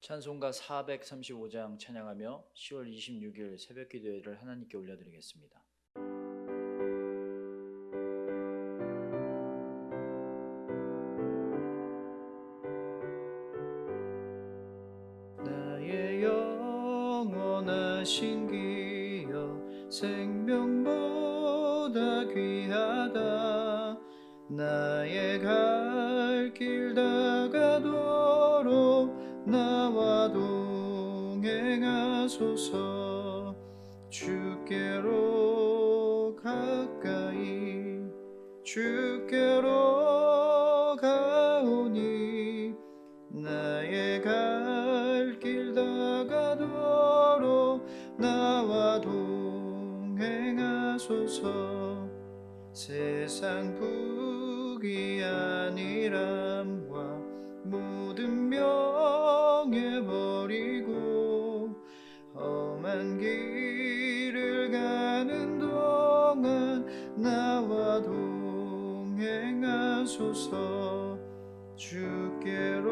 찬송가 435장 찬양하며 10월 26일 새벽 기도회를 하나님께 올려드리겠습니다. 나의 영원하신 기여 생명보다 귀하다. 나의 갈 길 다가도록 나와 동행하소서. 주께로 가까이 주께로 가오니 나의 갈 길 다가도록 나와 동행하소서. 세상 부귀 안일함과 모든 명예 버리고 험한 길을 가는 동안 나와 동행하소서. 주께로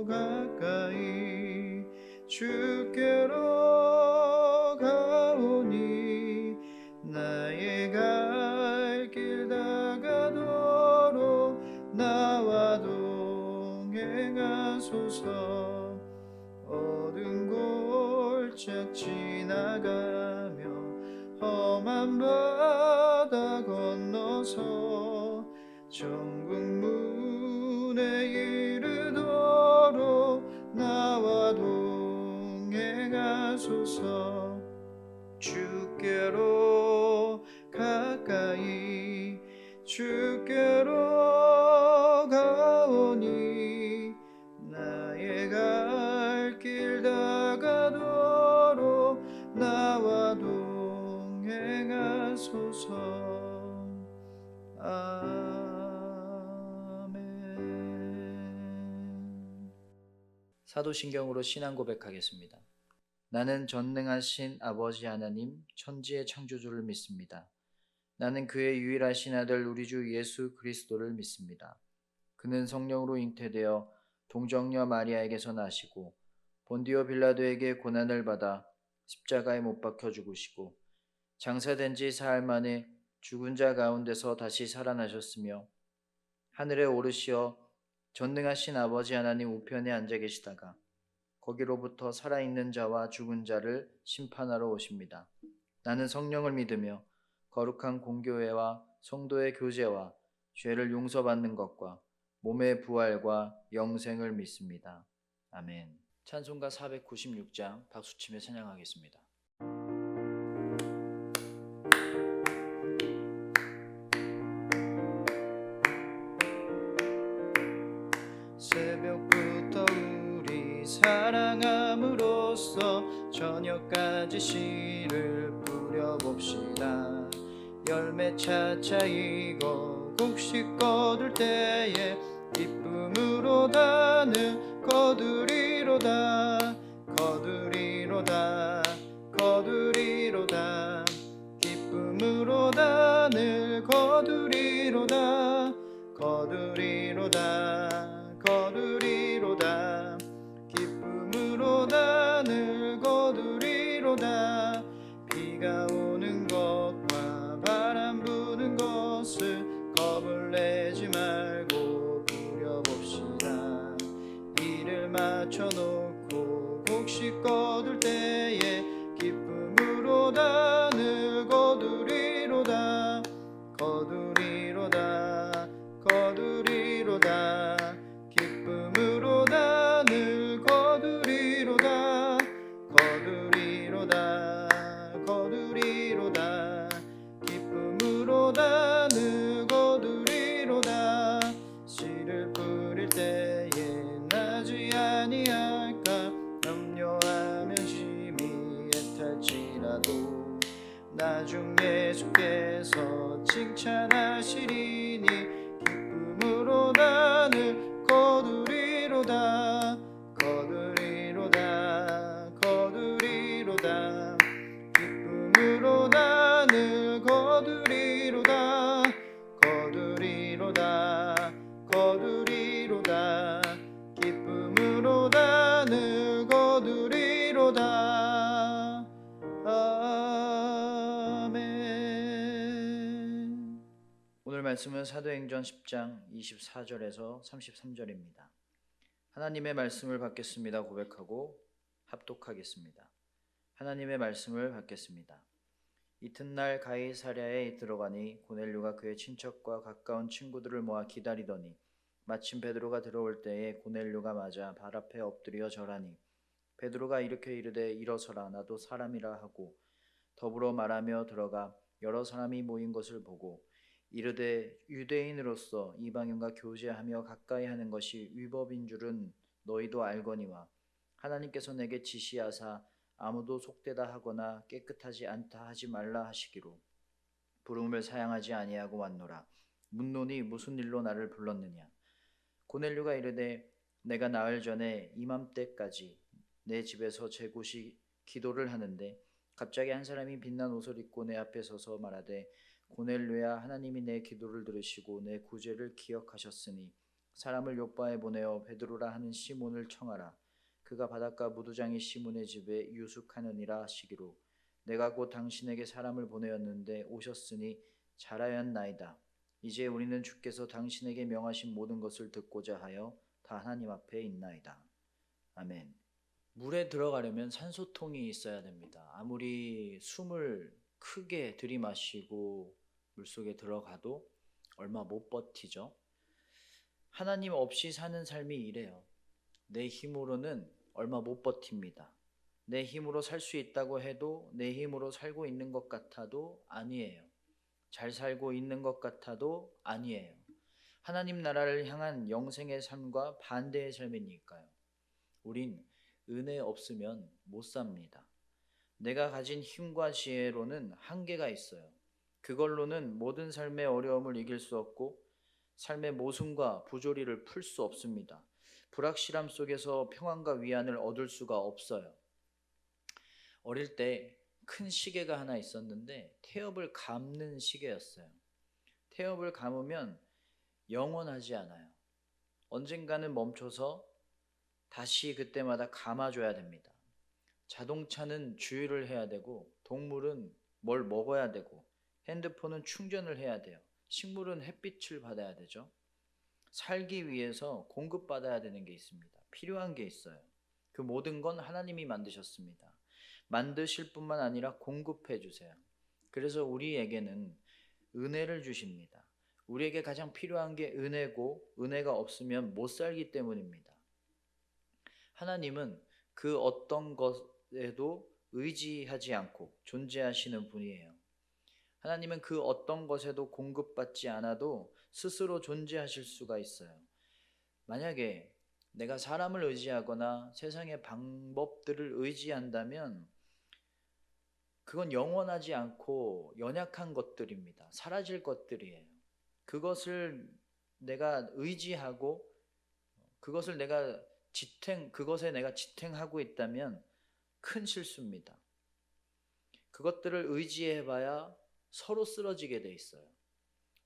가까이 주께로 가오니 나의 갈 길 다가도록 나와 동행하소서. 어두운 골짝 지나가며 험한 바다 건너서 천국 문에 이르도록 나와 동행하소서. 주께로 가까이 주께로 가오니 나의 갈 길 다가도록 나와 동행하소서. 아멘. 사도신경으로 신앙 고백하겠습니다. 나는 전능하신 아버지 하나님 천지의 창조주를 믿습니다. 나는 그의 유일하신 아들 우리 주 예수 그리스도를 믿습니다. 그는 성령으로 잉태되어 동정녀 마리아에게서 나시고 본디오 빌라도에게 고난을 받아 십자가에 못 박혀 죽으시고 장사된 지 사흘 만에 죽은 자 가운데서 다시 살아나셨으며 하늘에 오르시어 전능하신 아버지 하나님 우편에 앉아 계시다가 거기로부터 살아있는 자와 죽은 자를 심판하러 오십니다. 나는 성령을 믿으며 거룩한 공교회와 성도의 교제와 죄를 용서받는 것과 몸의 부활과 영생을 믿습니다. 아멘. 찬송가 496장 박수치며 찬양하겠습니다. 새벽부터 우리 사랑함으로써 저녁까지 씨를 뿌려봅시다. 열매 차차 익어 곡식 거둘 때에 기쁨으로 나는 거두리로다 거두리로다 거두리로다. 기쁨으로 나는 거두리로다 거두리로다 거두리로다. 기쁨으로 나는 거두리로다. 비가 오는 것과 바람 부는 것을 겁을 내지 말고 부려봅시다. 이를 맞춰놓고 곡식 거둘 때에 기쁨으로 나는 거두리로다 거두리로다 거두리로다. 기쁨으로 나는 거두리로다 거두리로다 거두리로다. 기쁨으로 나는 거두리로다. 씨를 뿌릴 때에 나지 아니할까 염려하면 심히 애탈지라도 나중 예수께서 칭찬하시리니 기쁨으로 나는 거두리로다 거두리로다 거두리로다. 기쁨으로 나는 거두리로다 거두리로다 거두리로다. 기쁨으로 나는 말씀은 사도행전 10장 24절에서 33절입니다. 하나님의 말씀을 받겠습니다 고백하고 합독하겠습니다. 하나님의 말씀을 받겠습니다. 이튿날 가이사랴에 들어가니 고넬료가 그의 친척과 가까운 친구들을 모아 기다리더니 마침 베드로가 들어올 때에 고넬료가 맞아 발 앞에 엎드려 절하니 베드로가 일으켜 이르되 일어서라 나도 사람이라 하고 더불어 말하며 들어가 여러 사람이 모인 것을 보고 이르되 유대인으로서 이방인과 교제하며 가까이 하는 것이 위법인 줄은 너희도 알거니와 하나님께서 내게 지시하사 아무도 속되다 하거나 깨끗하지 않다 하지 말라 하시기로 부름을 사양하지 아니하고 왔노라. 묻노니 무슨 일로 나를 불렀느냐. 고넬료가 이르되 내가 나흘 전에 이맘때까지 내 집에서 제곳이 기도를 하는데 갑자기 한 사람이 빛난 옷을 입고 내 앞에 서서 말하되 고넬료야 하나님이 내 기도를 들으시고 내 구제를 기억하셨으니 사람을 요바에 보내어 베드로라 하는 시몬을 청하라. 그가 바닷가 무두장이 시몬의 집에 유숙하느니라 하시기로 내가 곧 당신에게 사람을 보내었는데 오셨으니 잘하였나이다. 이제 우리는 주께서 당신에게 명하신 모든 것을 듣고자 하여 다 하나님 앞에 있나이다. 아멘. 물에 들어가려면 산소통이 있어야 됩니다. 아무리 숨을 크게 들이마시고 물속에 들어가도 얼마 못 버티죠. 하나님 없이 사는 삶이 이래요. 내 힘으로는 얼마 못 버팁니다. 내 힘으로 살 수 있다고 해도 내 힘으로 살고 있는 것 같아도 아니에요. 잘 살고 있는 것 같아도 아니에요. 하나님 나라를 향한 영생의 삶과 반대의 삶이니까요. 우린 은혜 없으면 못 삽니다. 내가 가진 힘과 지혜로는 한계가 있어요. 그걸로는 모든 삶의 어려움을 이길 수 없고 삶의 모순과 부조리를 풀 수 없습니다. 불확실함 속에서 평안과 위안을 얻을 수가 없어요. 어릴 때 큰 시계가 하나 있었는데 태엽을 감는 시계였어요. 태엽을 감으면 영원하지 않아요. 언젠가는 멈춰서 다시 그때마다 감아줘야 됩니다. 자동차는 주유를 해야 되고 동물은 뭘 먹어야 되고 핸드폰은 충전을 해야 돼요. 식물은 햇빛을 받아야 되죠. 살기 위해서 공급받아야 되는 게 있습니다. 필요한 게 있어요. 그 모든 건 하나님이 만드셨습니다. 만드실 뿐만 아니라 공급해 주세요. 그래서 우리에게는 은혜를 주십니다. 우리에게 가장 필요한 게 은혜고 은혜가 없으면 못 살기 때문입니다. 하나님은 그 어떤 것에도 의지하지 않고 존재하시는 분이에요. 하나님은 그 어떤 것에도 공급받지 않아도 스스로 존재하실 수가 있어요. 만약에 내가 사람을 의지하거나 세상의 방법들을 의지한다면 그건 영원하지 않고 연약한 것들입니다. 사라질 것들이에요. 그것을 내가 의지하고 그것에 내가 지탱하고 있다면 큰 실수입니다. 그것들을 의지해봐야 서로 쓰러지게 돼 있어요.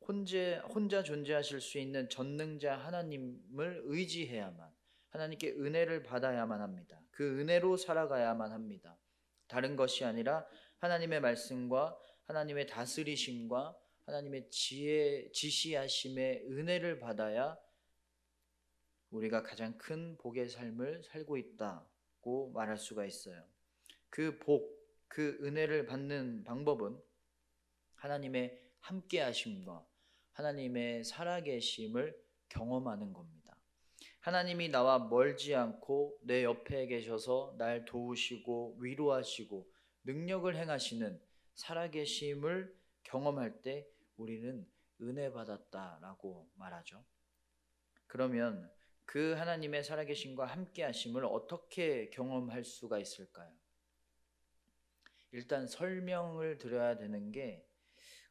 혼자 존재하실 수 있는 전능자 하나님을 의지해야만, 하나님께 은혜를 받아야만 합니다. 그 은혜로 살아가야만 합니다. 다른 것이 아니라 하나님의 말씀과 하나님의 다스리심과 하나님의 지시하심의 은혜를 받아야 우리가 가장 큰 복의 삶을 살고 있다고 말할 수가 있어요. 그 은혜를 받는 방법은 하나님의 함께하심과 하나님의 살아계심을 경험하는 겁니다. 하나님이 나와 멀지 않고 내 옆에 계셔서 날 도우시고 위로하시고 능력을 행하시는 살아계심을 경험할 때 우리는 은혜 받았다라고 말하죠. 그러면 그 하나님의 살아계심과 함께하심을 어떻게 경험할 수가 있을까요? 일단 설명을 드려야 되는 게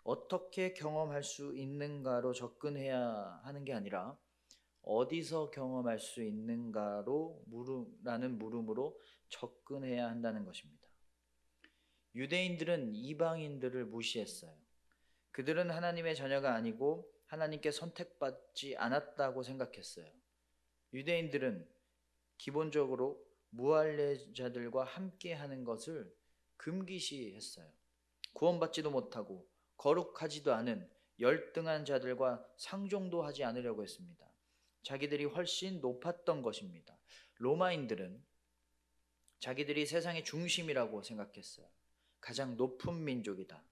어떻게 경험할 수 있는가로 접근해야 하는 게 아니라 어디서 경험할 수 있는가로 라는 물음으로 접근해야 한다는 것입니다. 유대인들은 이방인들을 무시했어요. 그들은 하나님의 자녀가 아니고 하나님께 선택받지 않았다고 생각했어요. 유대인들은 기본적으로 무할례자들과 함께 하는 것을 금기시했어요. 구원받지도 못하고 거룩하지도 않은 열등한 자들과 상종도 하지 않으려고 했습니다. 자기들이 훨씬 높았던 것입니다. 로마인들은 자기들이 세상의 중심이라고 생각했어요. 가장 높은 민족이다.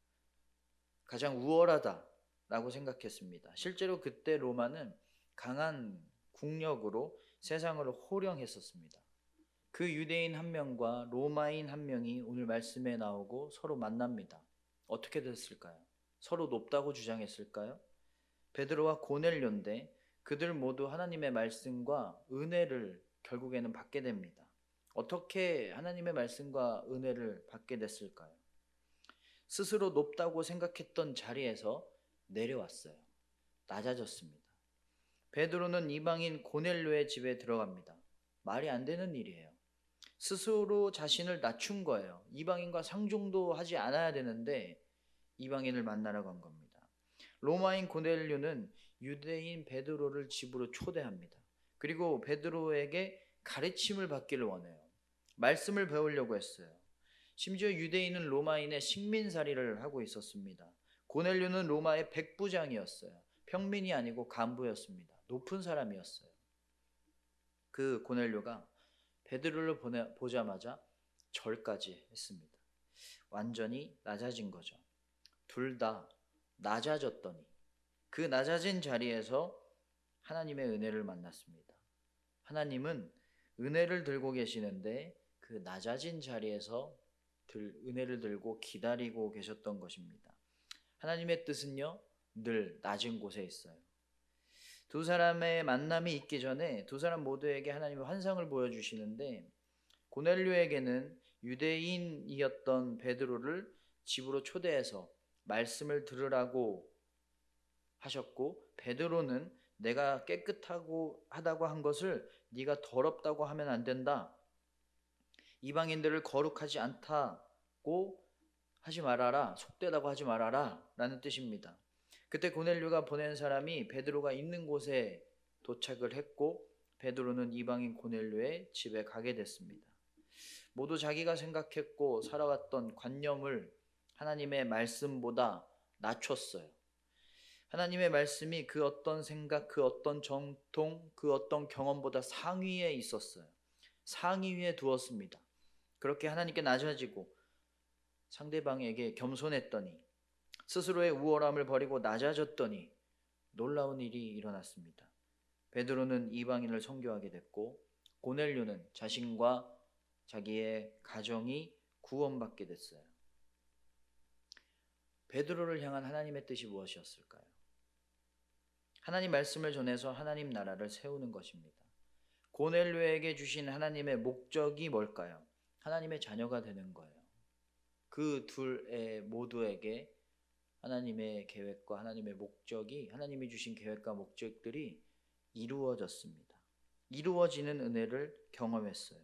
가장 우월하다라고 생각했습니다. 실제로 그때 로마는 강한 국력으로 세상을 호령했었습니다. 그 유대인 한 명과 로마인 한 명이 오늘 말씀에 나오고 서로 만납니다. 어떻게 됐을까요? 서로 높다고 주장했을까요? 베드로와 고넬료인데 그들 모두 하나님의 말씀과 은혜를 결국에는 받게 됩니다. 어떻게 하나님의 말씀과 은혜를 받게 됐을까요? 스스로 높다고 생각했던 자리에서 내려왔어요. 낮아졌습니다. 베드로는 이방인 고넬료의 집에 들어갑니다. 말이 안 되는 일이에요. 스스로 자신을 낮춘 거예요. 이방인과 상종도 하지 않아야 되는데 이방인을 만나러 간 겁니다. 로마인 고넬료는 유대인 베드로를 집으로 초대합니다. 그리고 베드로에게 가르침을 받기를 원해요. 말씀을 배우려고 했어요. 심지어 유대인은 로마인의 식민살이를 하고 있었습니다. 고넬료는 로마의 백부장이었어요. 평민이 아니고 간부였습니다. 높은 사람이었어요. 그 고넬료가 베드로를 보자마자 절까지 했습니다. 완전히 낮아진 거죠. 둘 다 낮아졌더니 그 낮아진 자리에서 하나님의 은혜를 만났습니다. 하나님은 은혜를 들고 계시는데 그 낮아진 자리에서 은혜를 들고 기다리고 계셨던 것입니다. 하나님의 뜻은요, 늘 낮은 곳에 있어요. 두 사람의 만남이 있기 전에 두 사람 모두에게 하나님의 환상을 보여주시는데 고넬료에게는 유대인이었던 베드로를 집으로 초대해서 말씀을 들으라고 하셨고, 베드로는 내가 깨끗하고 하다고 한 것을 네가 더럽다고 하면 안 된다. 이방인들을 거룩하지 않다고 하지 말아라. 속되다고 하지 말아라. 라는 뜻입니다. 그때 고넬료가 보낸 사람이 베드로가 있는 곳에 도착을 했고 베드로는 이방인 고넬료의 집에 가게 됐습니다. 모두 자기가 생각했고 살아왔던 관념을 하나님의 말씀보다 낮췄어요. 하나님의 말씀이 그 어떤 생각, 그 어떤 정통, 그 어떤 경험보다 상위에 있었어요. 상위 위에 두었습니다. 그렇게 하나님께 낮아지고 상대방에게 겸손했더니 스스로의 우월함을 버리고 낮아졌더니 놀라운 일이 일어났습니다. 베드로는 이방인을 선교하게 됐고 고넬료는 자신과 자기의 가정이 구원받게 됐어요. 베드로를 향한 하나님의 뜻이 무엇이었을까요? 하나님 말씀을 전해서 하나님 나라를 세우는 것입니다. 고넬료에게 주신 하나님의 목적이 뭘까요? 하나님의 자녀가 되는 거예요. 그 둘의 모두에게 하나님의 계획과 하나님의 목적이, 하나님이 주신 계획과 목적들이 이루어졌습니다. 이루어지는 은혜를 경험했어요.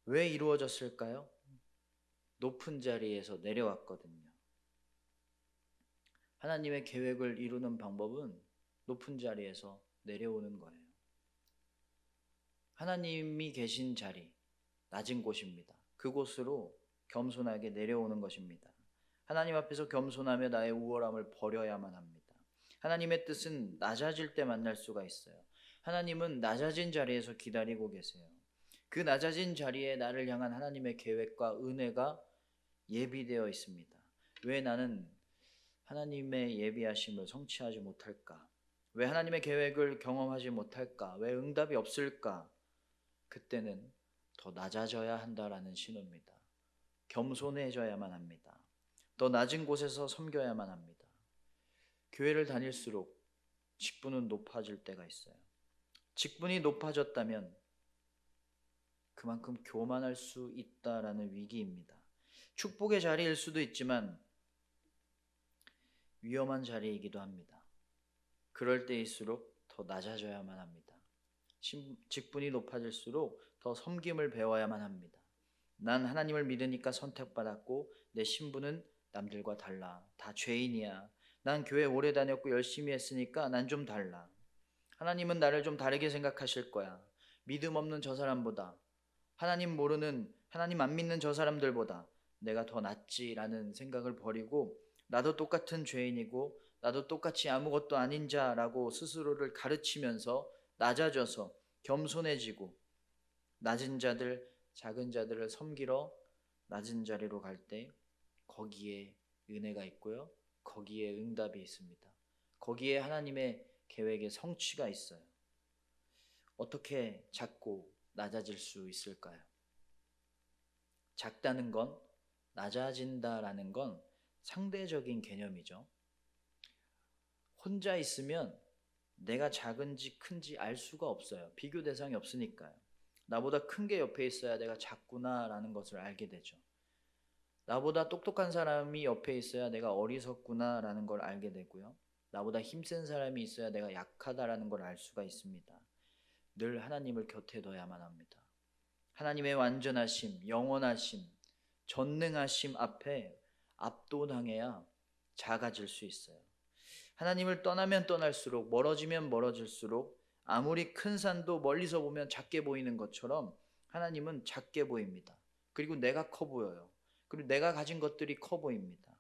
왜 이루어졌을까요? 높은 자리에서 내려왔거든요. 하나님의 계획을 이루는 방법은 높은 자리에서 내려오는 거예요. 하나님이 계신 자리, 낮은 곳입니다. 그곳으로 겸손하게 내려오는 것입니다. 하나님 앞에서 겸손하며 나의 우월함을 버려야만 합니다. 하나님의 뜻은 낮아질 때 만날 수가 있어요. 하나님은 낮아진 자리에서 기다리고 계세요. 그 낮아진 자리에 나를 향한 하나님의 계획과 은혜가 예비되어 있습니다. 왜 나는 하나님의 예비하심을 성취하지 못할까? 왜 하나님의 계획을 경험하지 못할까? 왜 응답이 없을까? 그때는 더 낮아져야 한다라는 신호입니다. 겸손해져야만 합니다. 더 낮은 곳에서 섬겨야만 합니다. 교회를 다닐수록 직분은 높아질 때가 있어요. 직분이 높아졌다면 그만큼 교만할 수 있다라는 위기입니다. 축복의 자리일 수도 있지만 위험한 자리이기도 합니다. 그럴 때일수록 더 낮아져야만 합니다. 직분이 높아질수록 더 섬김을 배워야만 합니다. 난 하나님을 믿으니까 선택받았고 내 신분은 남들과 달라. 다 죄인이야. 난 교회 오래 다녔고 열심히 했으니까 난 좀 달라. 하나님은 나를 좀 다르게 생각하실 거야. 믿음 없는 저 사람보다, 하나님 모르는, 하나님 안 믿는 저 사람들보다 내가 더 낫지라는 생각을 버리고 나도 똑같은 죄인이고 나도 똑같이 아무것도 아닌 자라고 스스로를 가르치면서 낮아져서 겸손해지고 낮은 자들, 작은 자들을 섬기러 낮은 자리로 갈 때 거기에 은혜가 있고요. 거기에 응답이 있습니다. 거기에 하나님의 계획의 성취가 있어요. 어떻게 작고 낮아질 수 있을까요? 작다는 건, 낮아진다라는 건 상대적인 개념이죠. 혼자 있으면 내가 작은지 큰지 알 수가 없어요. 비교 대상이 없으니까요. 나보다 큰 게 옆에 있어야 내가 작구나라는 것을 알게 되죠. 나보다 똑똑한 사람이 옆에 있어야 내가 어리석구나라는 걸 알게 되고요. 나보다 힘센 사람이 있어야 내가 약하다라는 걸 알 수가 있습니다. 늘 하나님을 곁에 둬야만 합니다. 하나님의 완전하심, 영원하심, 전능하심 앞에 압도당해야 작아질 수 있어요. 하나님을 떠나면 떠날수록, 멀어지면 멀어질수록 아무리 큰 산도 멀리서 보면 작게 보이는 것처럼 하나님은 작게 보입니다. 그리고 내가 커 보여요. 그리고 내가 가진 것들이 커 보입니다.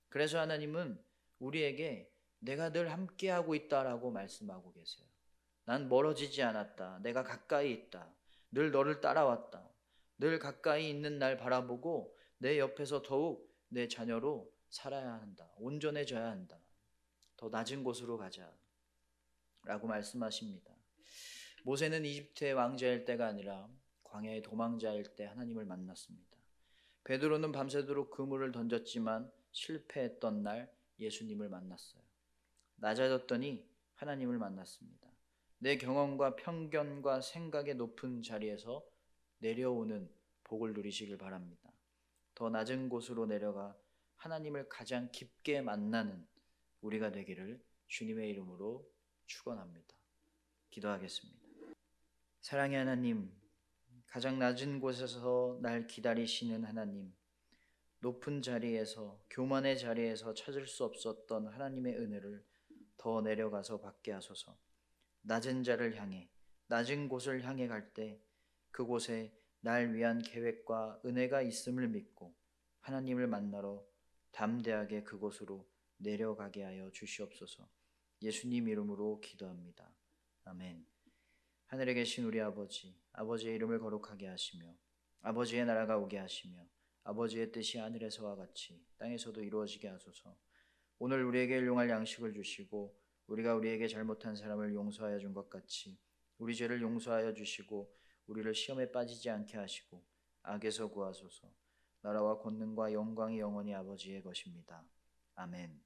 그래서 하나님은 우리에게 내가 늘 함께하고 있다라고 말씀하고 계세요. 난 멀어지지 않았다. 내가 가까이 있다. 늘 너를 따라왔다. 늘 가까이 있는 날 바라보고 내 옆에서 더욱 내 자녀로 살아야 한다. 온전해져야 한다. 더 낮은 곳으로 가자 라고 말씀하십니다. 모세는 이집트의 왕자일 때가 아니라 광야의 도망자일 때 하나님을 만났습니다. 베드로는 밤새도록 그물을 던졌지만 실패했던 날 예수님을 만났어요. 낮아졌더니 하나님을 만났습니다. 내 경험과 편견과 생각의 높은 자리에서 내려오는 복을 누리시길 바랍니다. 더 낮은 곳으로 내려가 하나님을 가장 깊게 만나는 우리가 되기를 주님의 이름으로 축원합니다. 기도하겠습니다. 사랑의 하나님, 가장 낮은 곳에서 날 기다리시는 하나님, 높은 자리에서, 교만의 자리에서 찾을 수 없었던 하나님의 은혜를 더 내려가서 받게 하소서. 낮은 자를 향해, 낮은 곳을 향해 갈 때 그곳에 날 위한 계획과 은혜가 있음을 믿고 하나님을 만나러 담대하게 그곳으로 내려가게 하여 주시옵소서. 예수님 이름으로 기도합니다. 아멘. 하늘에 계신 우리 아버지, 아버지의 이름을 거룩하게 하시며 아버지의 나라가 오게 하시며 아버지의 뜻이 하늘에서와 같이 땅에서도 이루어지게 하소서. 오늘 우리에게 일용할 양식을 주시고 우리가 우리에게 잘못한 사람을 용서하여 준 것 같이 우리 죄를 용서하여 주시고 우리를 시험에 빠지지 않게 하시고 악에서 구하소서. 나라와 권능과 영광이 영원히 아버지의 것입니다. 아멘.